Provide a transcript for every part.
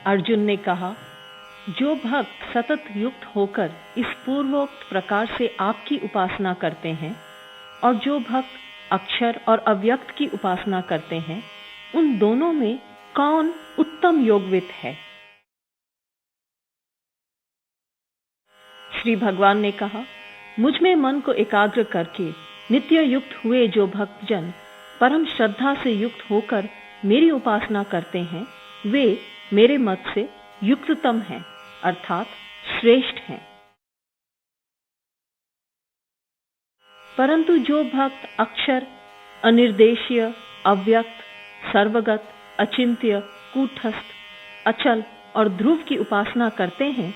अर्जुन ने कहा, जो भक्त सतत युक्त होकर इस पूर्वोक्त प्रकार से आपकी उपासना करते हैं और जो भक्त अक्षर और अव्यक्त की उपासना करते हैं, उन दोनों में कौन उत्तम योगवित है? श्री भगवान ने कहा, मुझ में मन को एकाग्र करके नित्य युक्त हुए जो भक्तजन परम श्रद्धा से युक्त होकर मेरी उपासना करते हैं, वे मेरे मत से युक्ततम हैं, अर्थात श्रेष्ठ हैं। परंतु जो भक्त अक्षर, अनिर्देशीय, अव्यक्त, सर्वगत, अचिंत्य, कूटस्थ, अचल और ध्रुव की उपासना करते हैं,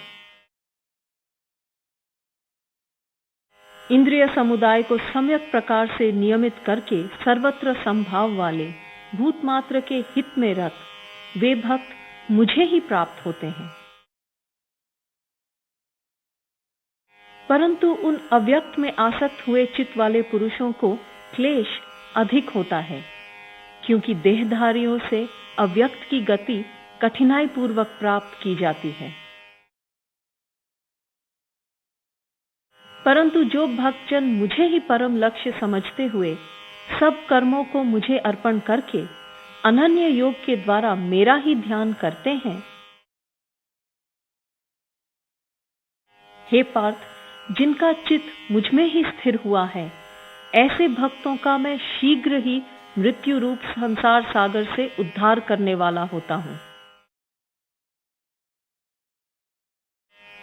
इंद्रिय समुदाय को सम्यक प्रकार से नियमित करके सर्वत्र संभाव वाले भूतमात्र के हित में रत वे भक्त मुझे ही प्राप्त होते हैं। परंतु उन अव्यक्त में आसक्त हुए चित्त वाले पुरुषों को क्लेश अधिक होता है, क्योंकि देहधारियों से अव्यक्त की गति कठिनाई पूर्वक प्राप्त की जाती है। परंतु जो भक्तजन मुझे ही परम लक्ष्य समझते हुए सब कर्मों को मुझे अर्पण करके अनन्य योग के द्वारा मेरा ही ध्यान करते हैं, हे पार्थ, जिनका चित्त मुझ में ही स्थिर हुआ है, ऐसे भक्तों का मैं शीघ्र ही मृत्यु रूप संसार सागर से उद्धार करने वाला होता हूं।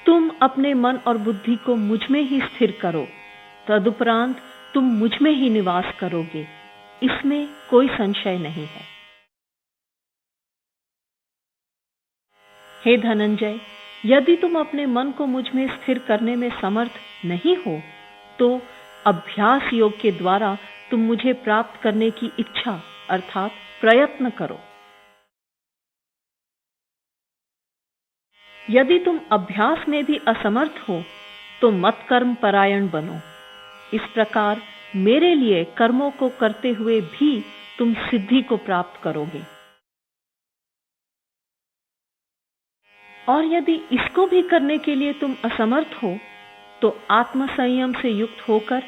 तुम अपने मन और बुद्धि को मुझ में ही स्थिर करो, तदुपरांत तुम मुझ में ही निवास करोगे, इसमें कोई संशय नहीं है। हे धनंजय, यदि तुम अपने मन को मुझ में स्थिर करने में समर्थ नहीं हो, तो अभ्यास योग के द्वारा तुम मुझे प्राप्त करने की इच्छा अर्थात प्रयत्न करो। यदि तुम अभ्यास में भी असमर्थ हो, तो मत कर्म परायण बनो। इस प्रकार मेरे लिए कर्मों को करते हुए भी तुम सिद्धि को प्राप्त करोगे। और यदि इसको भी करने के लिए तुम असमर्थ हो, तो आत्म संयम से युक्त होकर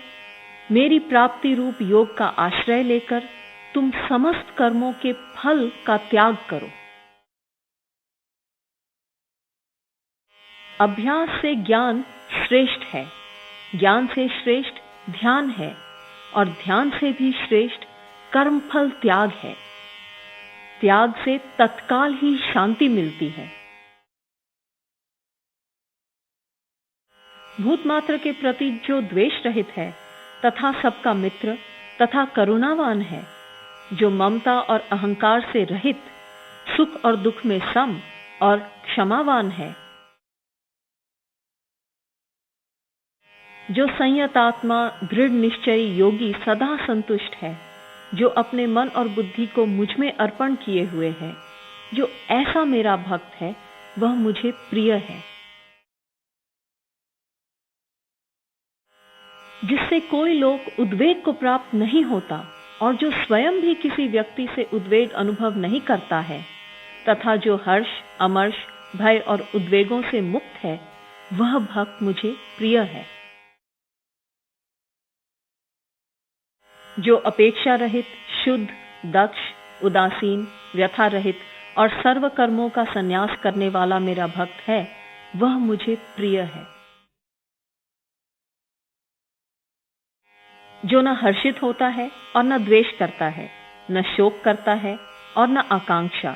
मेरी प्राप्ति रूप योग का आश्रय लेकर तुम समस्त कर्मों के फल का त्याग करो। अभ्यास से ज्ञान श्रेष्ठ है, ज्ञान से श्रेष्ठ ध्यान है, और ध्यान से भी श्रेष्ठ कर्मफल त्याग है। त्याग से तत्काल ही शांति मिलती है। भूतमात्र के प्रति जो द्वेष रहित है तथा सबका मित्र तथा करुणावान है, जो ममता और अहंकार से रहित, सुख और दुख में सम और क्षमावान है, जो संयतात्मा दृढ़ निश्चयी योगी सदा संतुष्ट है, जो अपने मन और बुद्धि को मुझ में अर्पण किए हुए है, जो ऐसा मेरा भक्त है, वह मुझे प्रिय है। जिससे कोई लोग उद्वेग को प्राप्त नहीं होता और जो स्वयं भी किसी व्यक्ति से उद्वेग अनुभव नहीं करता है, तथा जो हर्ष, अमर्ष, भय और उद्वेगों से मुक्त है, वह भक्त मुझे प्रिय है। जो अपेक्षा रहित, शुद्ध, दक्ष, उदासीन, व्यथा रहित और सर्व कर्मों का संन्यास करने वाला मेरा भक्त है, वह मुझे प्रिय है। जो न हर्षित होता है और न द्वेष करता है, न शोक करता है और न आकांक्षा,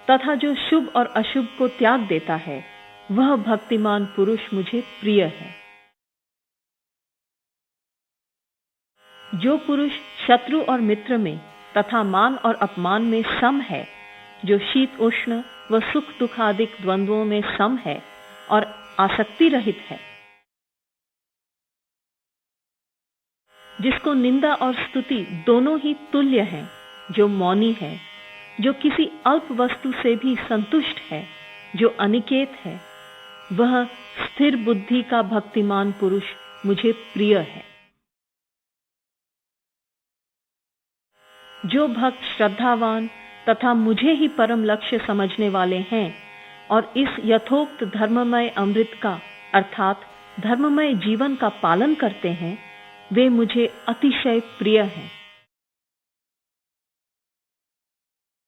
तथा जो शुभ और अशुभ को त्याग देता है, वह भक्तिमान पुरुष मुझे प्रिय है। जो पुरुष शत्रु और मित्र में तथा मान और अपमान में सम है, जो शीत उष्ण व सुख दुख आदि द्वंद्वों में सम है और आसक्ति रहित है, जिसको निंदा और स्तुति दोनों ही तुल्य हैं, जो मौनी है, जो किसी अल्प वस्तु से भी संतुष्ट है, जो अनिकेत है, वह स्थिर बुद्धि का भक्तिमान पुरुष मुझे प्रिय है। जो भक्त श्रद्धावान तथा मुझे ही परम लक्ष्य समझने वाले हैं और इस यथोक्त धर्ममय अमृत का अर्थात धर्ममय जीवन का पालन करते हैं, वे मुझे अतिशय प्रिय हैं।